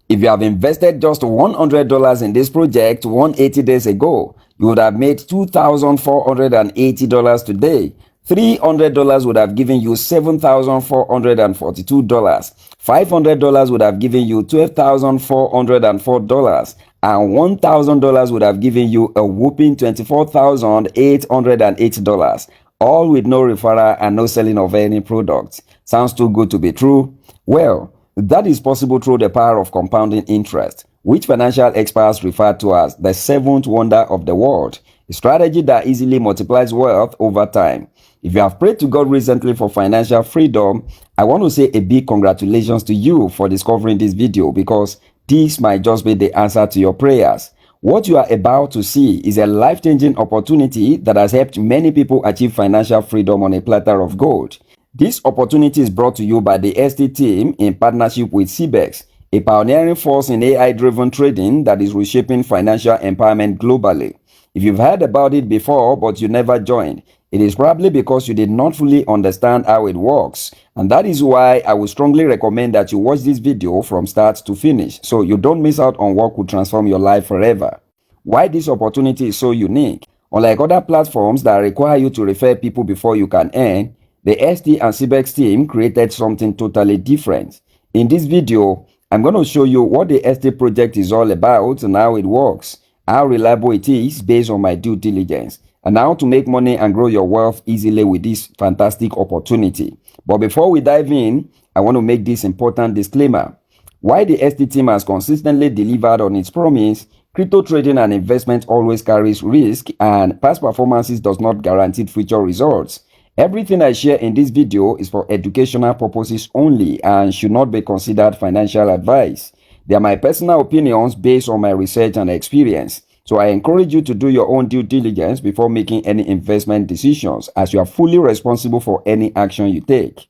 If you have invested just $100 in this project 180 days ago, you would have made $2,480 today. $300 would have given you $7,442. $500 would have given you $12,404. And $1,000 would have given you a whopping $24,808. All with no referral and no selling of any products. Sounds too good to be true? Well, that is possible through the power of compounding interest, which financial experts refer to as the seventh wonder of the world, a strategy that easily multiplies wealth over time. If you have prayed to God recently for financial freedom, I want to say a big congratulations to you for discovering this video, because this might just be the answer to your prayers. What you are about to see is a life-changing opportunity that has helped many people achieve financial freedom on a platter of gold. This opportunity is brought to you by the ST team in partnership with Cbex, a pioneering force in AI-driven trading that is reshaping financial empowerment globally. If you've heard about it before but you never joined, it is probably because you did not fully understand how it works. And that is why I would strongly recommend that you watch this video from start to finish so you don't miss out on what could transform your life forever. Why this opportunity is so unique? Unlike other platforms that require you to refer people before you can earn, the ST and Cbex team created something totally different. In this video, I'm going to show you what the ST project is all about and how it works, how reliable it is based on my due diligence, and how to make money and grow your wealth easily with this fantastic opportunity. But before we dive in, I want to make this important disclaimer. While the ST team has consistently delivered on its promise, crypto trading and investment always carries risk, and past performances does not guarantee future results. Everything I share in this video is for educational purposes only and should not be considered financial advice. They are my personal opinions based on my research and experience. So I encourage you to do your own due diligence before making any investment decisions, as you are fully responsible for any action you take.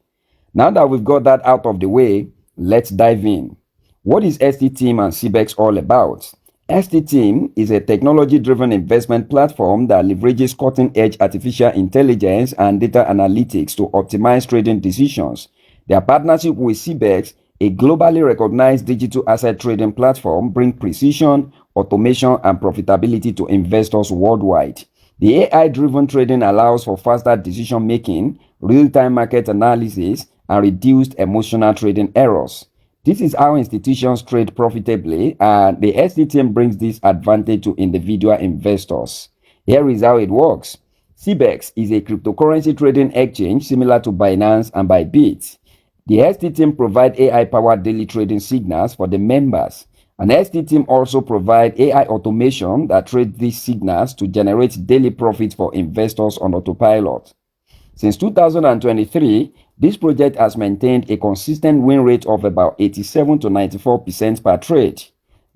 Now that we've got that out of the way, let's dive in. What is ST Team and Cbex all about? ST Team is a technology-driven investment platform that leverages cutting-edge artificial intelligence and data analytics to optimize trading decisions. Their partnership with Cbex, a globally recognized digital asset trading platform, brings precision, automation, and profitability to investors worldwide. The AI-driven trading allows for faster decision-making, real-time market analysis, and reduced emotional trading errors. This is how institutions trade profitably, and the ST team brings this advantage to individual investors. Here is how it works. Cbex is a cryptocurrency trading exchange similar to Binance and Bybit. The ST team provides AI-powered daily trading signals for the members. And ST team also provides AI automation that trades these signals to generate daily profits for investors on autopilot. Since 2023, this project has maintained a consistent win rate of about 87 to 94% per trade.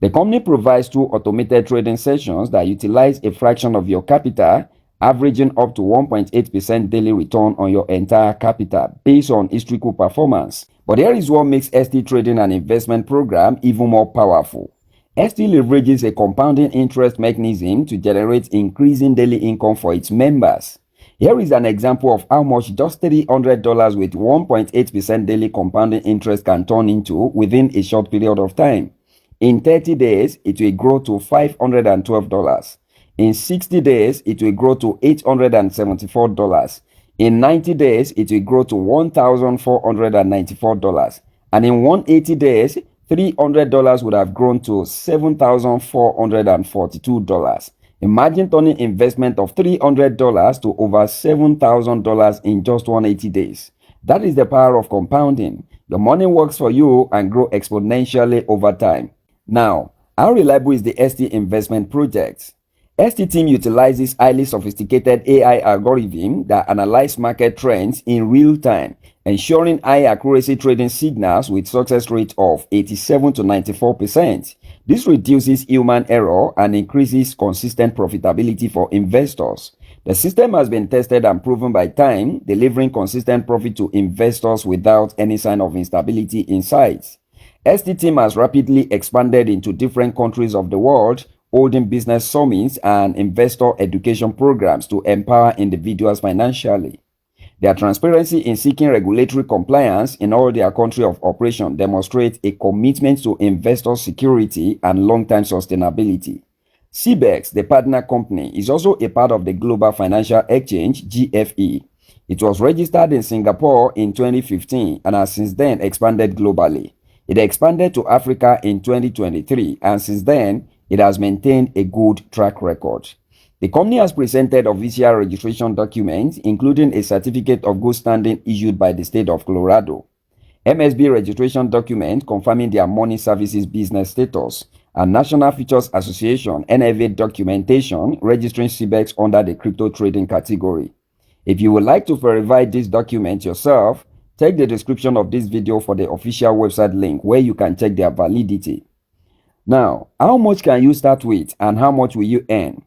The company provides 2 automated trading sessions that utilize a fraction of your capital, averaging up to 1.8% daily return on your entire capital based on historical performance. But here is what makes ST trading an investment program even more powerful. ST leverages a compounding interest mechanism to generate increasing daily income for its members. Here is an example of how much just $300 with 1.8% daily compounding interest can turn into within a short period of time. In 30 days, it will grow to $512. In 60 days, it will grow to $874. In 90 days, it will grow to $1,494. And in 180 days, $300 would have grown to $7,442. Imagine turning investment of $300 to over $7,000 in just 180 days. That is the power of compounding. The money works for you and grows exponentially over time. Now, how reliable is the ST investment project? ST team utilizes highly sophisticated AI algorithms that analyze market trends in real time, ensuring high accuracy trading signals with success rate of 87 to 94%. This reduces human error and increases consistent profitability for investors. The system has been tested and proven by time, delivering consistent profit to investors without any sign of instability in sight. ST team has rapidly expanded into different countries of the world, holding business summits and investor education programs to empower individuals financially. Their transparency in seeking regulatory compliance in all their country of operation demonstrates a commitment to investor security and long-term sustainability. Cbex, the partner company, is also a part of the Global Financial Exchange (GFE). It was registered in Singapore in 2015 and has since then expanded globally. It expanded to Africa in 2023 and since then it has maintained a good track record. The company has presented official registration documents, including a certificate of good standing issued by the state of Colorado, MSB registration document confirming their money services business status, and National Futures Association NFA documentation registering Cbex under the crypto trading category. If you would like to verify this document yourself, check the description of this video for the official website link where you can check their validity. Now, how much can you start with and how much will you earn?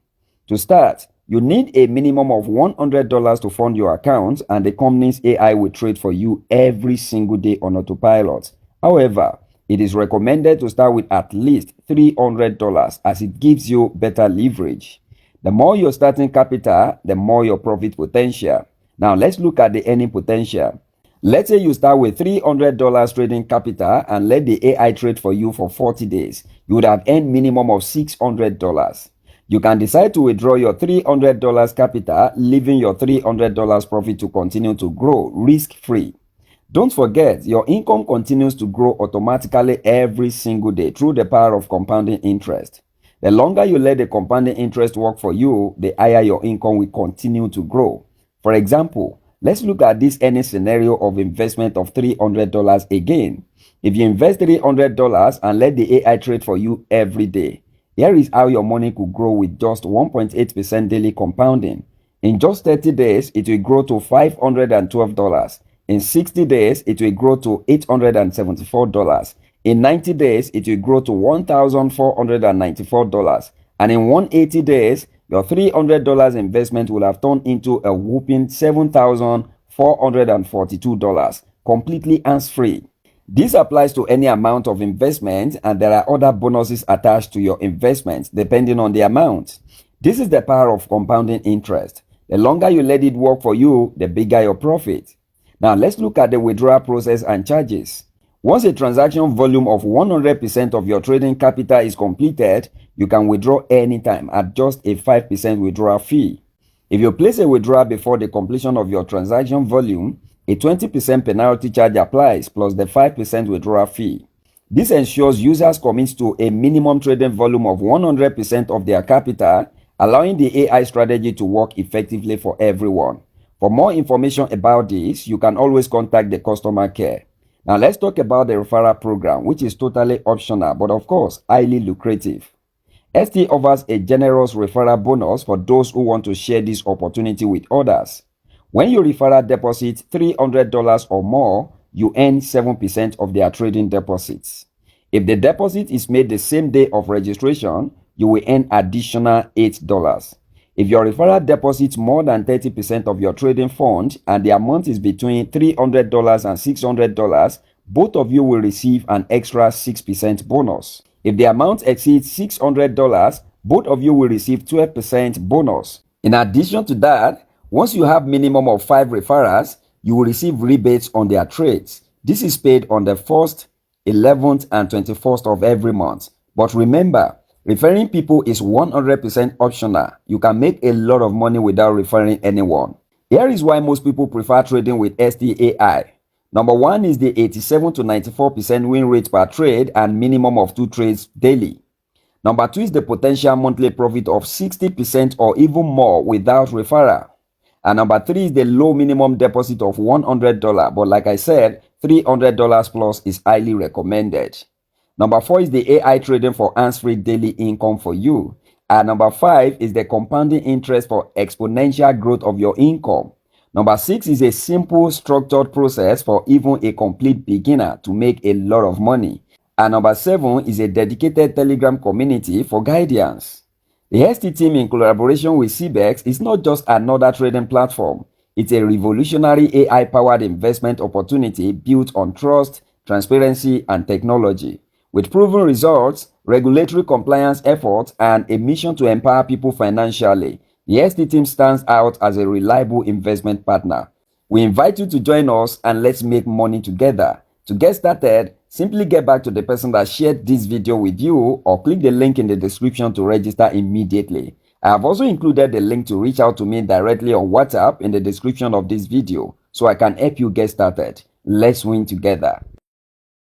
To start, you need a minimum of $100 to fund your account, and the company's AI will trade for you every single day on autopilot. However, it is recommended to start with at least $300 as it gives you better leverage. The more your starting capital, the more your profit potential. Now, let's look at the earning potential. Let's say you start with $300 trading capital and let the AI trade for you for 40 days. You would have earned minimum of $600. You can decide to withdraw your $300 capital, leaving your $300 profit to continue to grow risk-free. Don't forget, your income continues to grow automatically every single day through the power of compounding interest. The longer you let the compounding interest work for you, the higher your income will continue to grow. For example, let's look at this earning scenario of investment of $300 again. If you invest $300 and let the AI trade for you every day, here is how your money could grow with just 1.8% daily compounding. In just 30 days, it will grow to $512. In 60 days, it will grow to $874. In 90 days, it will grow to $1,494. And in 180 days, your $300 investment will have turned into a whopping $7,442, completely hands-free. This applies to any amount of investment, and there are other bonuses attached to your investment depending on the amount. This is the power of compounding interest. The longer you let it work for you, the bigger your profit. Now let's look at the withdrawal process and charges. Once a transaction volume of 100% of your trading capital is completed, you can withdraw anytime at just a 5% withdrawal fee. If you place a withdrawal before the completion of your transaction volume, a 20% penalty charge applies plus the 5% withdrawal fee. This ensures users commit to a minimum trading volume of 100% of their capital, allowing the AI strategy to work effectively for everyone. For more information about this, you can always contact the customer care. Now let's talk about the referral program, which is totally optional but of course highly lucrative. ST offers a generous referral bonus for those who want to share this opportunity with others. When your referral deposit $300 or more, you earn 7% of their trading deposits. If the deposit is made the same day of registration, you will earn additional $8. If your referral deposits more than 30% of your trading fund and the amount is between $300 and $600, both of you will receive an extra 6% bonus. If the amount exceeds $600, both of you will receive 12% bonus. In addition to that, once you have minimum of 5 referrals, you will receive rebates on their trades. This is paid on the 1st, 11th, and 21st of every month. But remember, referring people is 100% optional. You can make a lot of money without referring anyone. Here is why most people prefer trading with STAI. Number 1 is the 87 to 94% win rate per trade and minimum of 2 trades daily. Number 2 is the potential monthly profit of 60% or even more without referral. And number 3 is the low minimum deposit of $100, but like I said, $300 plus is highly recommended. Number 4 is the AI trading for hands-free daily income for you. And number 5 is the compounding interest for exponential growth of your income. Number 6 is a simple structured process for even a complete beginner to make a lot of money. And number 7 is a dedicated Telegram community for guidance. The ST team in collaboration with Cbex is not just another trading platform. It's a revolutionary AI-powered investment opportunity built on trust, transparency, and technology. With proven results, regulatory compliance efforts, and a mission to empower people financially, the ST team stands out as a reliable investment partner. We invite you to join us and let's make money together. To get started, simply get back to the person that shared this video with you or click the link in the description to register immediately. I have also included the link to reach out to me directly on WhatsApp in the description of this video so I can help you get started. Let's win together.